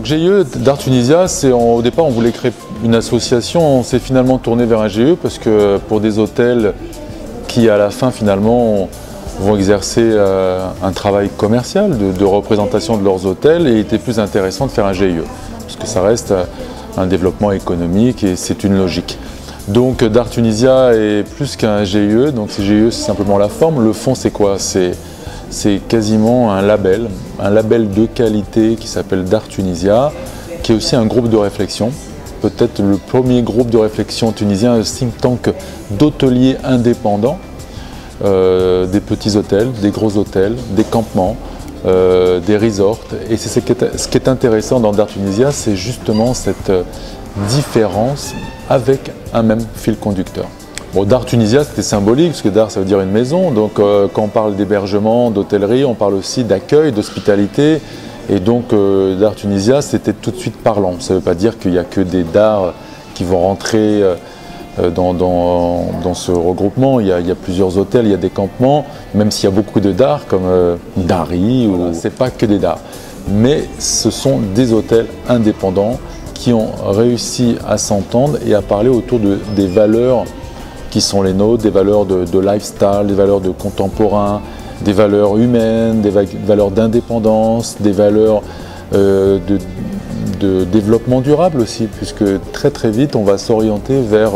Donc GIE d'Art Tunisia, au départ on voulait créer une association, on s'est finalement tourné vers un GIE parce que pour des hôtels qui à la fin finalement vont exercer un travail commercial de représentation de leurs hôtels, et il était plus intéressant de faire un GIE parce que ça reste un développement économique et c'est une logique. Donc d'Art Tunisia est plus qu'un GIE, donc GIE c'est simplement la forme. Le fond c'est quoi? C'est quasiment un label de qualité qui s'appelle d'Art Tunisia, qui est aussi un groupe de réflexion, peut-être le premier groupe de réflexion tunisien, un think tank d'hôteliers indépendants, des petits hôtels, des gros hôtels, des campements, des resorts. Et c'est ce qui est intéressant dans d'Art Tunisia, c'est justement cette différence avec un même fil conducteur. Bon, d'Art Tunisia, c'était symbolique, parce que d'art, ça veut dire une maison. Donc, quand on parle d'hébergement, d'hôtellerie, on parle aussi d'accueil, d'hospitalité. Et donc, d'Art Tunisia, c'était tout de suite parlant. Ça ne veut pas dire qu'il n'y a que des dards qui vont rentrer dans ce regroupement. Il y a plusieurs hôtels, il y a des campements, même s'il y a beaucoup de dards, comme Dari, voilà, ce n'est pas que des dards. Mais ce sont des hôtels indépendants qui ont réussi à s'entendre et à parler autour des valeurs qui sont les nôtres, des valeurs de lifestyle, des valeurs de contemporain, des valeurs humaines, des valeurs d'indépendance, des valeurs de développement durable aussi, puisque très vite on va s'orienter vers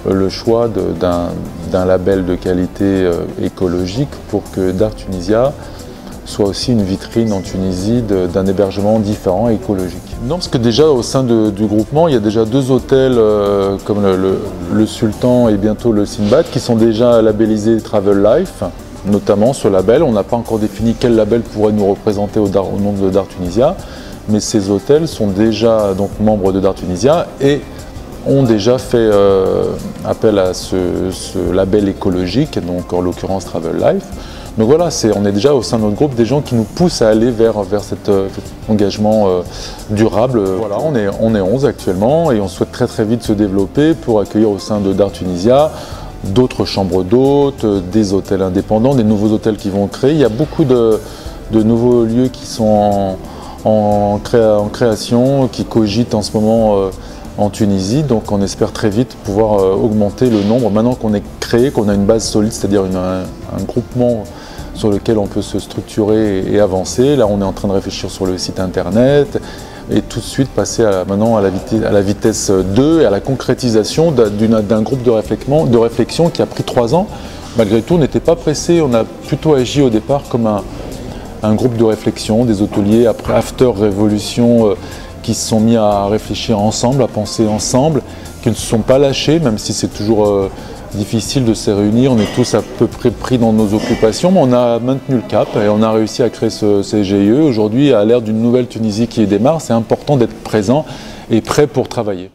le choix d'un label de qualité écologique pour que d'Art Tunisia soit aussi une vitrine en Tunisie d'un hébergement différent et écologique. Non, parce que déjà au sein du groupement, il y a déjà 2 hôtels comme le Sultan et bientôt le Sinbad qui sont déjà labellisés Travel Life, notamment ce label. On n'a pas encore défini quel label pourrait nous représenter au nom de d'Art Tunisia, mais ces hôtels sont déjà donc membres de d'Art Tunisia et ont déjà fait appel à ce label écologique, donc en l'occurrence Travel Life. Donc voilà, on est déjà au sein de notre groupe des gens qui nous poussent à aller vers cet engagement durable. Voilà, on est 11 actuellement et on souhaite très vite se développer pour accueillir au sein de d'Art Tunisia d'autres chambres d'hôtes, des hôtels indépendants, des nouveaux hôtels qui vont créer. Il y a beaucoup de nouveaux lieux qui sont en création, qui cogitent en ce moment en Tunisie. Donc on espère très vite pouvoir augmenter le nombre. Maintenant qu'on est créé, qu'on a une base solide, c'est-à-dire un groupement sur lequel on peut se structurer et avancer. Là, on est en train de réfléchir sur le site internet et tout de suite passer maintenant à la vitesse 2 et à la concrétisation d'un groupe de réflexion qui a pris 3 ans. Malgré tout, on n'était pas pressé. On a plutôt agi au départ comme un groupe de réflexion, des hôteliers après After Révolution qui se sont mis à réfléchir ensemble, à penser ensemble, qui ne se sont pas lâchés, même si c'est toujours difficile de se réunir, on est tous à peu près pris dans nos occupations, mais on a maintenu le cap et on a réussi à créer ces GIE. Aujourd'hui, à l'ère d'une nouvelle Tunisie qui démarre, c'est important d'être présent et prêt pour travailler.